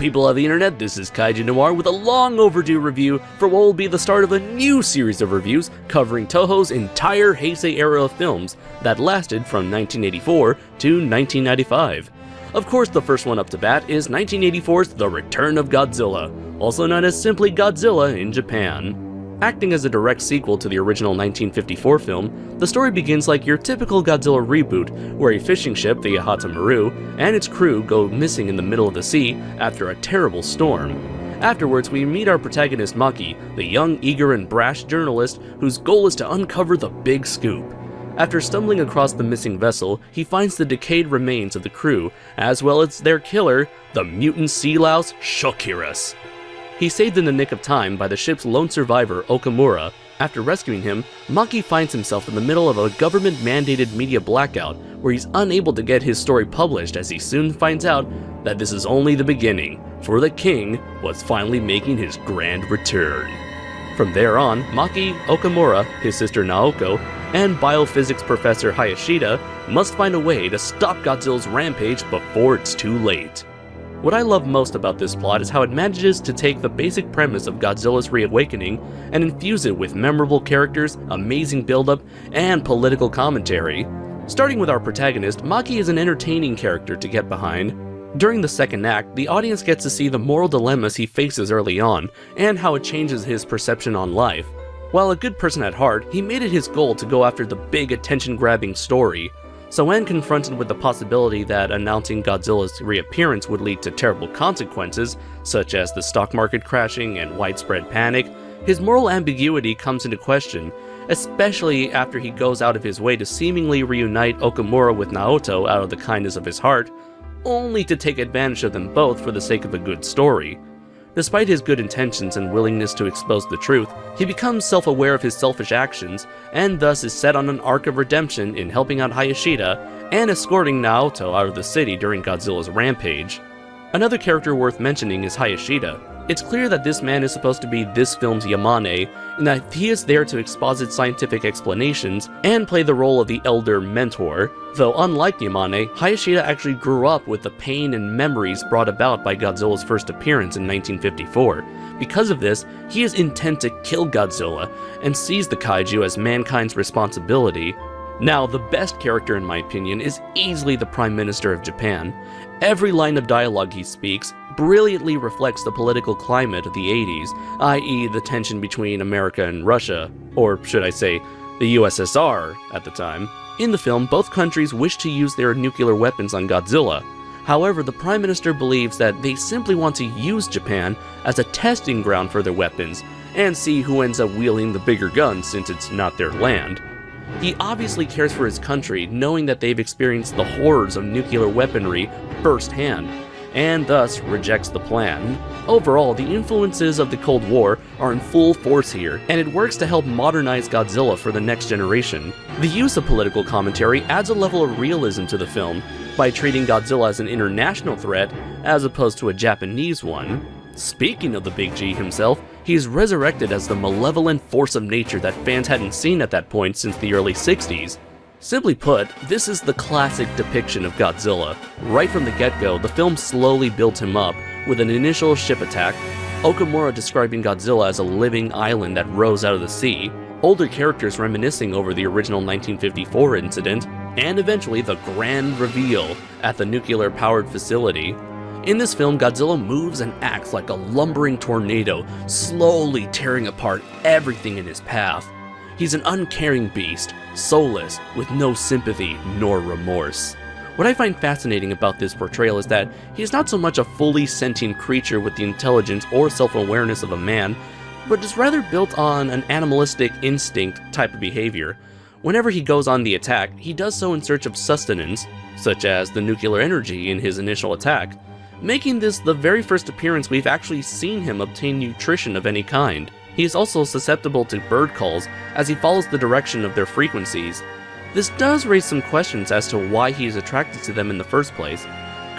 people of the internet, this is Kaiju Noir with a long overdue review for what will be the start of a new series of reviews covering Toho's entire Heisei era of films that lasted from 1984 to 1995. Of course, the first one up to bat is 1984's The Return of Godzilla, also known as simply Godzilla in Japan. Acting as a direct sequel to the original 1954 film, the story begins like your typical Godzilla reboot, where a fishing ship, the Yahata Maru, and its crew go missing in the middle of the sea after a terrible storm. Afterwards, we meet our protagonist Maki, the young, eager, and brash journalist whose goal is to uncover the big scoop. After stumbling across the missing vessel, he finds the decayed remains of the crew, as well as their killer, the mutant sea louse Shokiras. He's saved in the nick of time by the ship's lone survivor, Okamura. After rescuing him, Maki finds himself in the middle of a government-mandated media blackout, where he's unable to get his story published as he soon finds out that this is only the beginning, for the king was finally making his grand return. From there on, Maki, Okamura, his sister Naoko, and biophysics professor Hayashida must find a way to stop Godzilla's rampage before it's too late. What I love most about this plot is how it manages to take the basic premise of Godzilla's reawakening and infuse it with memorable characters, amazing build-up, and political commentary. Starting with our protagonist, Maki is an entertaining character to get behind. During the second act, the audience gets to see the moral dilemmas he faces early on, and how it changes his perception on life. While a good person at heart, he made it his goal to go after the big attention-grabbing story. So when confronted with the possibility that announcing Godzilla's reappearance would lead to terrible consequences, such as the stock market crashing and widespread panic, his moral ambiguity comes into question, especially after he goes out of his way to seemingly reunite Okamura with Naoto out of the kindness of his heart, only to take advantage of them both for the sake of a good story. Despite his good intentions and willingness to expose the truth, he becomes self-aware of his selfish actions, and thus is set on an arc of redemption in helping out Hayashida and escorting Naoto out of the city during Godzilla's rampage. Another character worth mentioning is Hayashida. It's clear that this man is supposed to be this film's Yamane, and that he is there to exposit scientific explanations and play the role of the elder mentor. Though unlike Yamane, Hayashida actually grew up with the pain and memories brought about by Godzilla's first appearance in 1954. Because of this, he is intent to kill Godzilla, and sees the kaiju as mankind's responsibility. Now, the best character in my opinion is easily the Prime Minister of Japan. Every line of dialogue he speaks brilliantly reflects the political climate of the 80s, i.e. the tension between America and Russia, or should I say, the USSR at the time. In the film, both countries wish to use their nuclear weapons on Godzilla. However, the Prime Minister believes that they simply want to use Japan as a testing ground for their weapons, and see who ends up wielding the bigger guns since it's not their land. He obviously cares for his country, knowing that they've experienced the horrors of nuclear weaponry firsthand, and thus rejects the plan. Overall, the influences of the Cold War are in full force here, and it works to help modernize Godzilla for the next generation. The use of political commentary adds a level of realism to the film, by treating Godzilla as an international threat, as opposed to a Japanese one. Speaking of the Big G himself, he is resurrected as the malevolent force of nature that fans hadn't seen at that point since the early 60s. Simply put, this is the classic depiction of Godzilla. Right from the get-go, the film slowly built him up, with an initial ship attack, Okamura describing Godzilla as a living island that rose out of the sea, older characters reminiscing over the original 1954 incident, and eventually the grand reveal at the nuclear-powered facility. In this film, Godzilla moves and acts like a lumbering tornado, slowly tearing apart everything in his path. He's an uncaring beast, soulless, with no sympathy nor remorse. What I find fascinating about this portrayal is that he's not so much a fully sentient creature with the intelligence or self-awareness of a man, but is rather built on an animalistic instinct type of behavior. Whenever he goes on the attack, he does so in search of sustenance, such as the nuclear energy in his initial attack, making this the very first appearance we've actually seen him obtain nutrition of any kind. He is also susceptible to bird calls, as he follows the direction of their frequencies. This does raise some questions as to why he is attracted to them in the first place.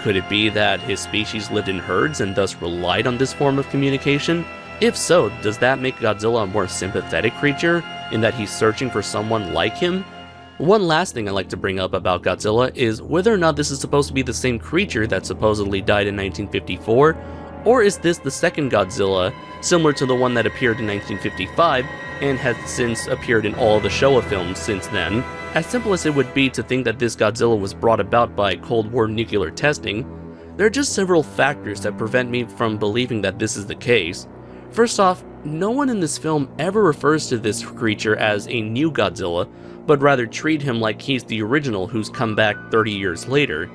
Could it be that his species lived in herds and thus relied on this form of communication? If so, does that make Godzilla a more sympathetic creature, in that he's searching for someone like him? One last thing I'd like to bring up about Godzilla is whether or not this is supposed to be the same creature that supposedly died in 1954, Or is this the second Godzilla, similar to the one that appeared in 1955 and has since appeared in all the Showa films since then? As simple as it would be to think that this Godzilla was brought about by Cold War nuclear testing, there are just several factors that prevent me from believing that this is the case. First off, no one in this film ever refers to this creature as a new Godzilla, but rather treat him like he's the original who's come back 30 years later.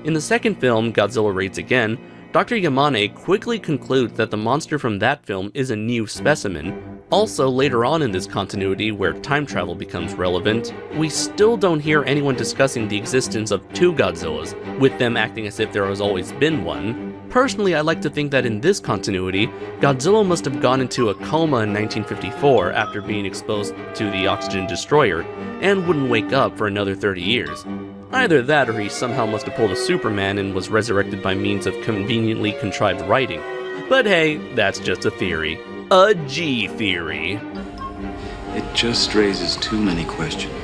In the second film, Godzilla Raids Again, Dr. Yamane quickly concludes that the monster from that film is a new specimen. Also, later on in this continuity, where time travel becomes relevant, we still don't hear anyone discussing the existence of two Godzillas, with them acting as if there has always been one. Personally, I like to think that in this continuity, Godzilla must have gone into a coma in 1954 after being exposed to the oxygen destroyer, and wouldn't wake up for another 30 years. Either that or he somehow must have pulled a Superman and was resurrected by means of conveniently contrived writing. But hey, that's just a theory. A G theory. It just raises too many questions.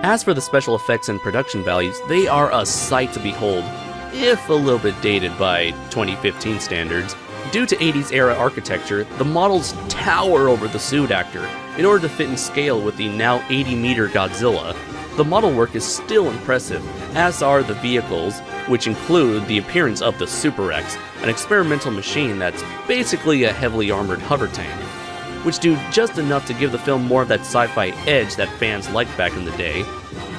As for the special effects and production values, they are a sight to behold, if a little bit dated by 2015 standards. Due to 80s era architecture, the models tower over the suit actor in order to fit in scale with the now 80-meter Godzilla. The model work is still impressive, as are the vehicles, which include the appearance of the Super X, an experimental machine that's basically a heavily armored hover tank, which do just enough to give the film more of that sci-fi edge that fans liked back in the day.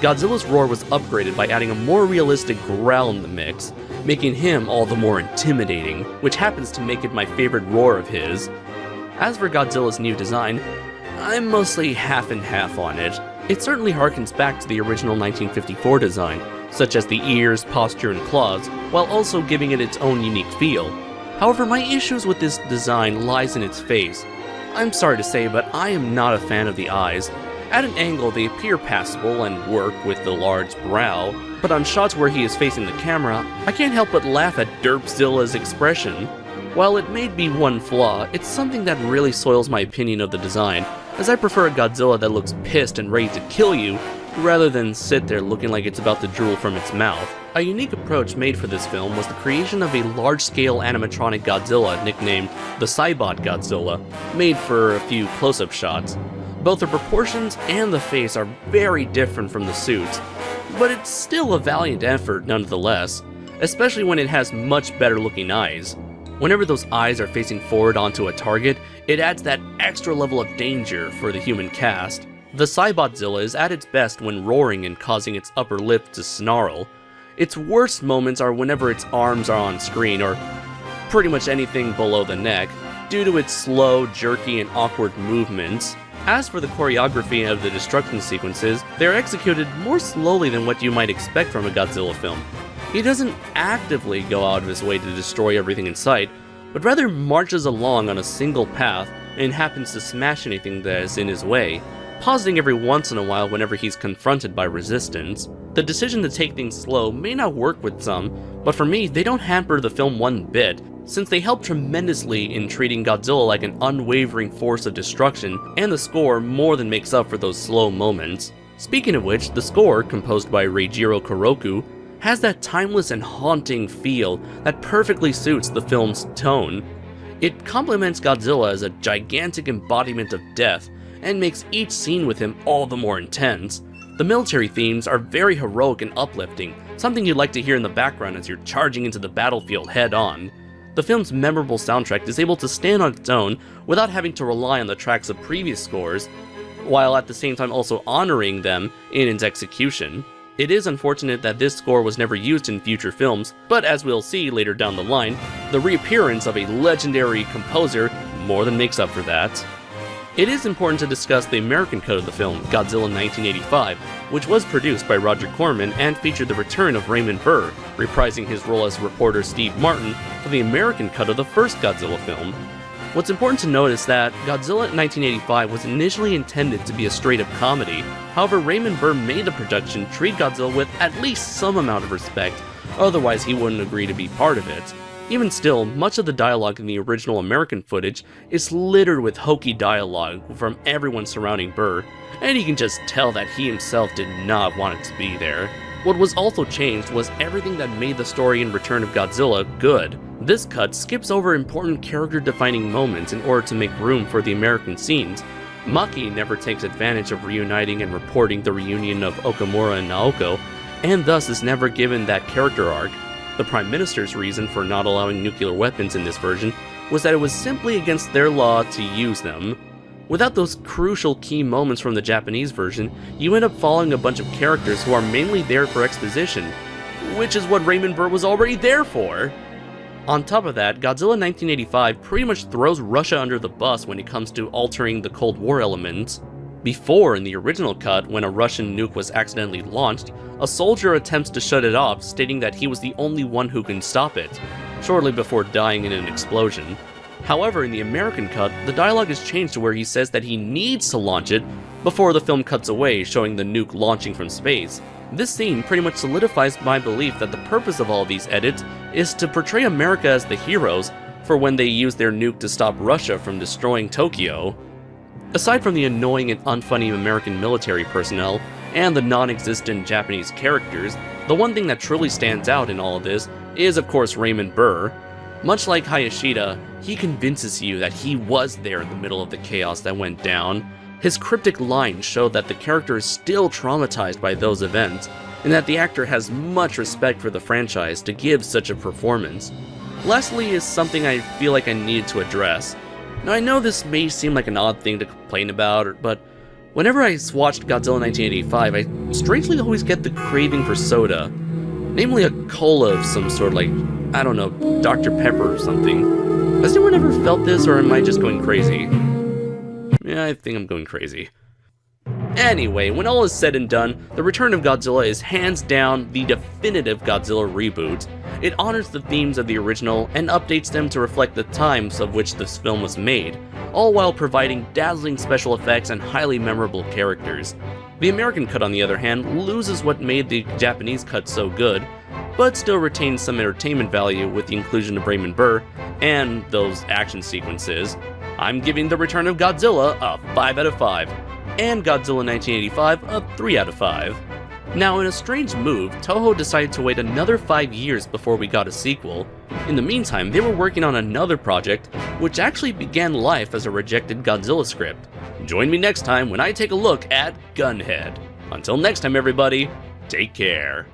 Godzilla's roar was upgraded by adding a more realistic growl in the mix, making him all the more intimidating, which happens to make it my favorite roar of his. As for Godzilla's new design, I'm mostly half and half on it. It certainly harkens back to the original 1954 design, such as the ears, posture, and claws, while also giving it its own unique feel. However, my issues with this design lies in its face. I'm sorry to say, but I am not a fan of the eyes. At an angle, they appear passable and work with the large brow, but on shots where he is facing the camera, I can't help but laugh at Derpzilla's expression. While it may be one flaw, it's something that really soils my opinion of the design, as I prefer a Godzilla that looks pissed and ready to kill you, rather than sit there looking like it's about to drool from its mouth. A unique approach made for this film was the creation of a large-scale animatronic Godzilla nicknamed the Cybot Godzilla, made for a few close-up shots. Both the proportions and the face are very different from the suits, but it's still a valiant effort nonetheless, especially when it has much better looking eyes. Whenever those eyes are facing forward onto a target, it adds that extra level of danger for the human cast. The Cybotzilla is at its best when roaring and causing its upper lip to snarl. Its worst moments are whenever its arms are on screen, or pretty much anything below the neck, due to its slow, jerky, and awkward movements. As for the choreography of the destruction sequences, they are executed more slowly than what you might expect from a Godzilla film. He doesn't actively go out of his way to destroy everything in sight, but rather marches along on a single path and happens to smash anything that is in his way, pausing every once in a while whenever he's confronted by resistance. The decision to take things slow may not work with some, but for me, they don't hamper the film one bit, since they help tremendously in treating Godzilla like an unwavering force of destruction, and the score more than makes up for those slow moments. Speaking of which, the score, composed by Reijiro Kuroku, has that timeless and haunting feel that perfectly suits the film's tone. It complements Godzilla as a gigantic embodiment of death, and makes each scene with him all the more intense. The military themes are very heroic and uplifting, something you'd like to hear in the background as you're charging into the battlefield head-on. The film's memorable soundtrack is able to stand on its own without having to rely on the tracks of previous scores, while at the same time also honoring them in its execution. It is unfortunate that this score was never used in future films, but as we'll see later down the line, the reappearance of a legendary composer more than makes up for that. It is important to discuss the American cut of the film, Godzilla 1985, which was produced by Roger Corman and featured the return of Raymond Burr, reprising his role as reporter Steve Martin for the American cut of the first Godzilla film. What's important to note is that Godzilla 1985 was initially intended to be a straight-up comedy. However, Raymond Burr made the production treat Godzilla with at least some amount of respect, otherwise he wouldn't agree to be part of it. Even still, much of the dialogue in the original American footage is littered with hokey dialogue from everyone surrounding Burr, and you can just tell that he himself did not want it to be there. What was also changed was everything that made the story in Return of Godzilla good. This cut skips over important character-defining moments in order to make room for the American scenes. Maki never takes advantage of reuniting and reporting the reunion of Okamura and Naoko, and thus is never given that character arc. The Prime Minister's reason for not allowing nuclear weapons in this version was that it was simply against their law to use them. Without those crucial key moments from the Japanese version, you end up following a bunch of characters who are mainly there for exposition, which is what Raymond Burr was already there for. On top of that, Godzilla 1985 pretty much throws Russia under the bus when it comes to altering the Cold War elements. Before, in the original cut, when a Russian nuke was accidentally launched, a soldier attempts to shut it off, stating that he was the only one who can stop it, shortly before dying in an explosion. However, in the American cut, the dialogue is changed to where he says that he needs to launch it before the film cuts away, showing the nuke launching from space. This scene pretty much solidifies my belief that the purpose of all these edits is to portray America as the heroes for when they use their nuke to stop Russia from destroying Tokyo. Aside from the annoying and unfunny American military personnel and the non-existent Japanese characters, the one thing that truly stands out in all of this is of course Raymond Burr. Much like Hayashida, he convinces you that he was there in the middle of the chaos that went down. His cryptic lines show that the character is still traumatized by those events, and that the actor has much respect for the franchise to give such a performance. Lastly is something I feel like I needed to address. Now I know this may seem like an odd thing to complain about, but whenever I watched Godzilla 1985, I strangely always get the craving for soda. Namely a cola of some sort, like, I don't know, Dr. Pepper or something. Has anyone ever felt this, or am I just going crazy? Yeah, I think I'm going crazy. Anyway, when all is said and done, The Return of Godzilla is hands down the definitive Godzilla reboot. It honors the themes of the original and updates them to reflect the times of which this film was made, all while providing dazzling special effects and highly memorable characters. The American cut, on the other hand, loses what made the Japanese cut so good, but still retains some entertainment value with the inclusion of Raymond Burr and those action sequences. I'm giving The Return of Godzilla a 5 out of 5, and Godzilla 1985 a 3 out of 5. Now, in a strange move, Toho decided to wait another 5 years before we got a sequel. In the meantime, they were working on another project, which actually began life as a rejected Godzilla script. Join me next time when I take a look at Gunhead. Until next time, everybody, take care.